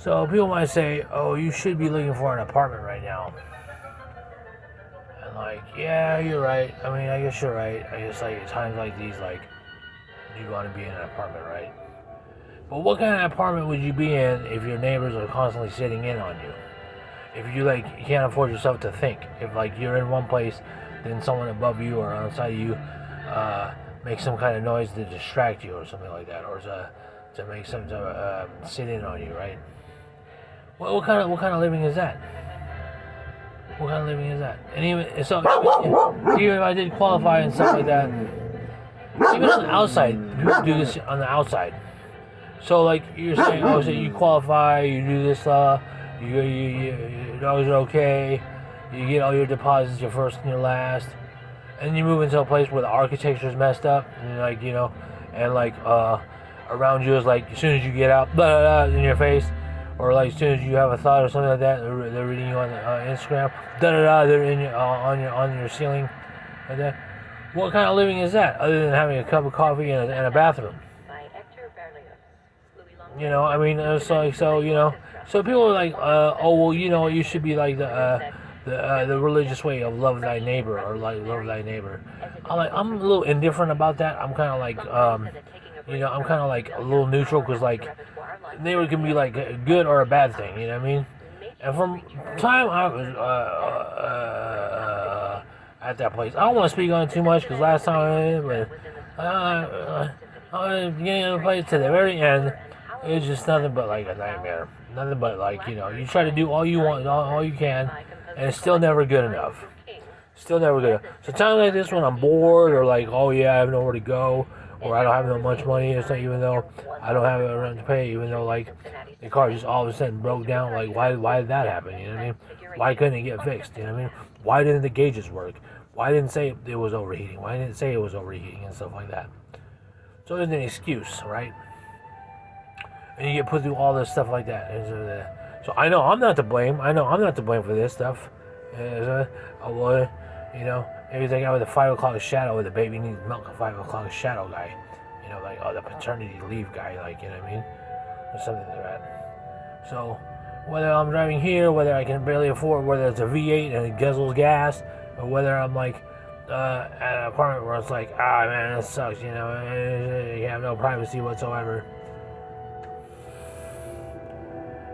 So people might say, "Oh, you should be looking for an apartment right now." And like, yeah, you're right. I mean, I guess you're right. I guess like at times like these, like you want to be in an apartment, right? But what kind of apartment would you be in if your neighbors are constantly sitting in on you? If you like you can't afford yourself to think. If like you're in one place, then someone above you or outside of you makes some kind of noise to distract you or something like that, or to make some sit in on you, right? What kind of living is that? What kind of living is that? And even so, even if I did qualify and stuff like that, even on the outside, people do this on the outside. So like you're saying, oh, so you qualify, you do this, your dogs are okay, you get all your deposits, your first and your last, and you move into a place where the architecture's messed up, and like and like around you is like as soon as you get out, blah, blah, blah, in your face, or like as soon as you have a thought or something like that, they're reading you on Instagram, da da da, they're in your, on your ceiling, like that. What kind of living is that, other than having a cup of coffee and a bathroom? I mean, it's like so. So people are like, oh well, you should be like the religious way of love thy neighbor or like love thy neighbor. I'm a little indifferent about that. I'm kind of like, I'm kind of like a little neutral because like neighbor can be like a good or a bad thing. You know what I mean? And from time I was at that place, I don't want to speak on it too much because last time, but getting in the place to the very end. It's just nothing but like a nightmare. Nothing but like, you try to do all you want, all you can, and it's still never good enough. Still never good enough. So times like this when I'm bored or like, oh yeah, I have nowhere to go, or I don't have that much money or something, even though I don't have a rent to pay, even though like the car just all of a sudden broke down, like why did that happen? You know what I mean? Why couldn't it get fixed? You know what I mean? Why didn't the gauges work? Why didn't it say it was overheating? Why didn't it say it was overheating and stuff like that? So there's an excuse, right? And you get put through all this stuff like that. So I know I'm not to blame. I know I'm not to blame for this stuff. Maybe the guy with the 5 o'clock shadow with the baby needs milk, a 5 o'clock shadow guy. Like the paternity leave guy, like, you know what I mean? Or something like that. So whether I'm driving here, whether I can barely afford, whether it's a V8 and it guzzles gas, or whether I'm like at an apartment where it's like, man, this sucks, you have no privacy whatsoever.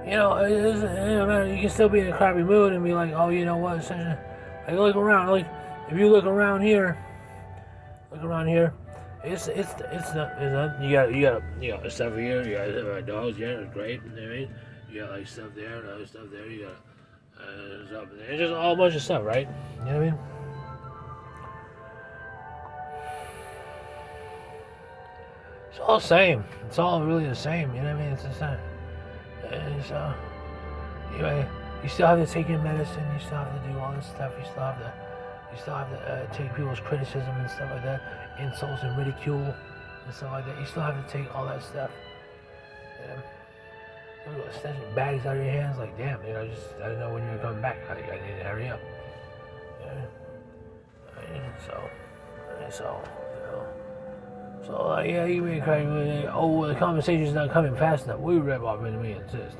You can still be in a crappy mood and be like, oh, you know what? Like, look around. Like, if you look around here, it's not. You got stuff here. You got dogs. Yeah, it's great. You know what I mean? You got like stuff there, and other stuff there. You got stuff there. It's just all a bunch of stuff, right? You know what I mean? It's all the same. It's all really the same. You know what I mean? It's the same. And so, you still have to take your medicine. You still have to do all this stuff. You still have to take people's criticism and stuff like that, insults and ridicule and stuff like that. You still have to take all that stuff. Snatching bags out of your hands, like damn, I didn't know when you were coming back. I need to hurry up. So, you may cry. Oh, the conversation's not coming fast enough. We rip off enemy insist.